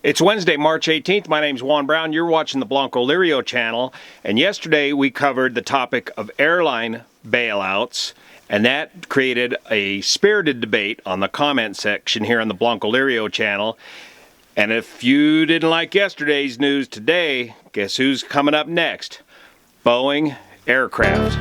It's Wednesday, March 18th. My name's Juan Brown. You're watching the Blanco Lirio channel. And yesterday we covered the topic of airline bailouts, and that created a spirited debate on the comment section here on the Blanco Lirio channel. And if you didn't like yesterday's news today, guess who's coming up next? Boeing aircraft.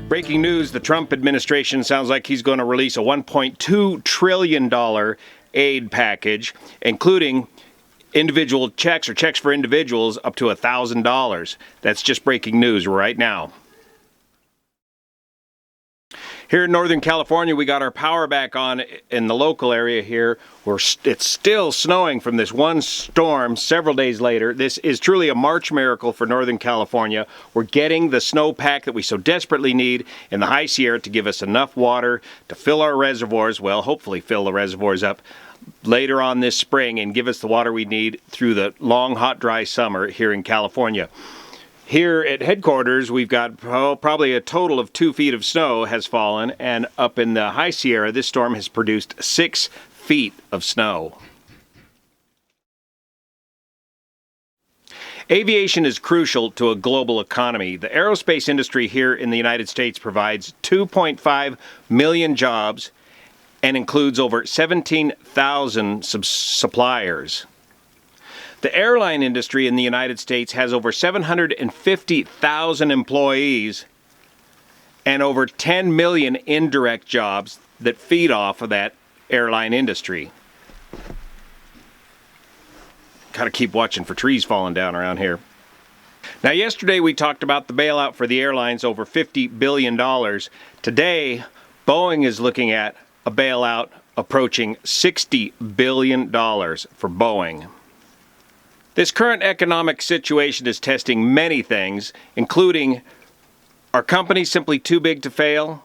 Breaking news, the Trump administration sounds like he's going to release a $1.2 trillion aid package, including individual checks or checks for individuals up to $1,000. That's just breaking news right now. Here in Northern California, we got our power back on in the local area here. It's still snowing from this one storm several days later. This is truly a March miracle for Northern California. We're getting the snowpack that we so desperately need in the High Sierra to give us enough water to fill our reservoirs, well, hopefully fill the reservoirs up later on this spring and give us the water we need through the long, hot, dry summer here in California. Here at headquarters, we've got probably a total of 2 feet of snow has fallen, and up in the High Sierra, this storm has produced 6 feet of snow. Aviation is crucial to a global economy. The aerospace industry here in the United States provides 2.5 million jobs and includes over 17,000 suppliers. The airline industry in the United States has over 750,000 employees and over 10 million indirect jobs that feed off of that airline industry. Gotta keep watching for trees falling down around here. Now, yesterday we talked about the bailout for the airlines, over $50 billion. Today, Boeing is looking at a bailout approaching $60 billion for Boeing. This current economic situation is testing many things, including, are companies simply too big to fail?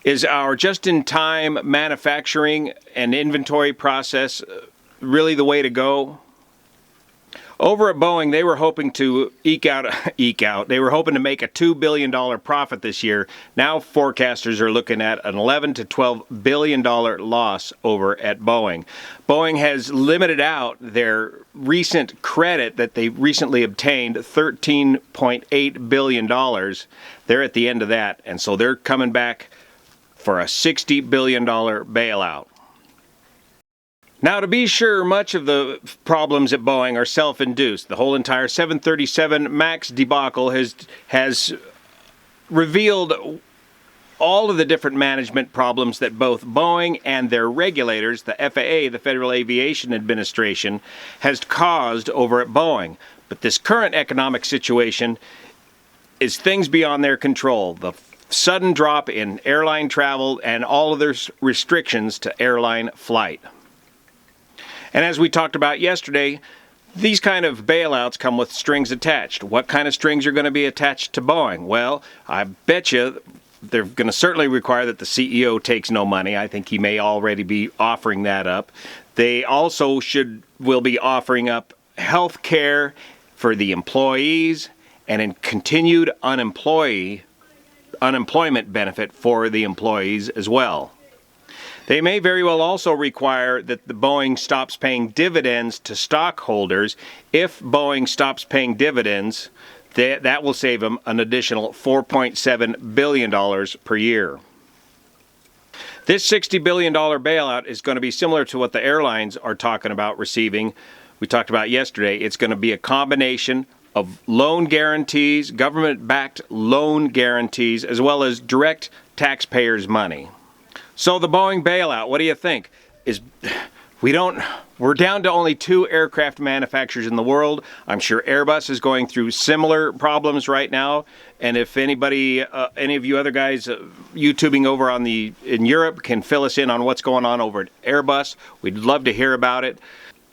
Is our just-in-time manufacturing and inventory process really the way to go? Over at Boeing, they were hoping to they were hoping to make a $2 billion profit this year. Now forecasters are looking at an $11 to $12 billion loss over at Boeing. Boeing has limited out their recent credit that they recently obtained, $13.8 billion. They're at the end of that, and so they're coming back for a $60 billion bailout. Now, to be sure, much of the problems at Boeing are self-induced. The whole entire 737 MAX debacle has revealed all of the different management problems that both Boeing and their regulators, the FAA, the Federal Aviation Administration, has caused over at Boeing. But this current economic situation is things beyond their control. The sudden drop in airline travel and all of their restrictions to airline flight. And as we talked about yesterday, these kind of bailouts come with strings attached. What kind of strings are going to be attached to Boeing? Well, I bet you they're going to certainly require that the CEO takes no money. I think he may already be offering that up. They also will be offering up health care for the employees and in continued unemployment benefit for the employees as well. They may very well also require that the Boeing stops paying dividends to stockholders. If Boeing stops paying dividends, that will save them an additional $4.7 billion per year. This $60 billion bailout is going to be similar to what the airlines are talking about receiving. We talked about yesterday. It's going to be a combination of loan guarantees, government-backed loan guarantees, as well as direct taxpayers' money. So the Boeing bailout, what do you think? Is We're down to only 2 aircraft manufacturers in the world. I'm sure Airbus is going through similar problems right now. And if anybody, any of you other guys YouTubing over in Europe can fill us in on what's going on over at Airbus, we'd love to hear about it.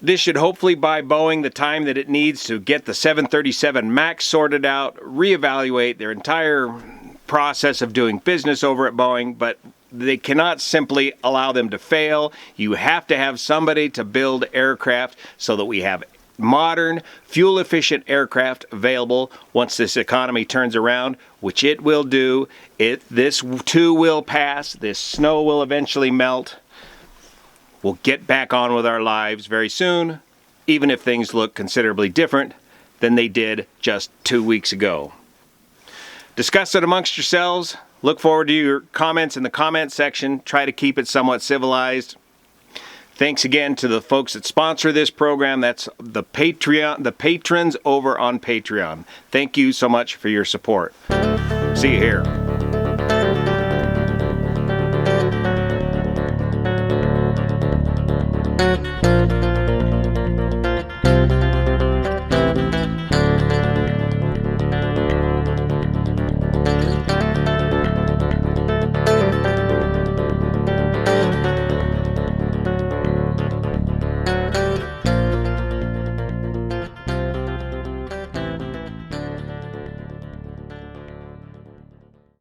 This should hopefully buy Boeing the time that it needs to get the 737 MAX sorted out, reevaluate their entire process of doing business over at Boeing, but they cannot simply allow them to fail. You have to have somebody to build aircraft so that we have modern, fuel-efficient aircraft available once this economy turns around, which it will do. This too will pass. This snow will eventually melt. We'll get back on with our lives very soon, even if things look considerably different than they did just 2 weeks ago. Discuss it amongst yourselves. Look forward to your comments in the comment section. Try to keep it somewhat civilized. Thanks again to the folks that sponsor this program. That's the patrons over on Patreon. Thank you so much for your support. See you here.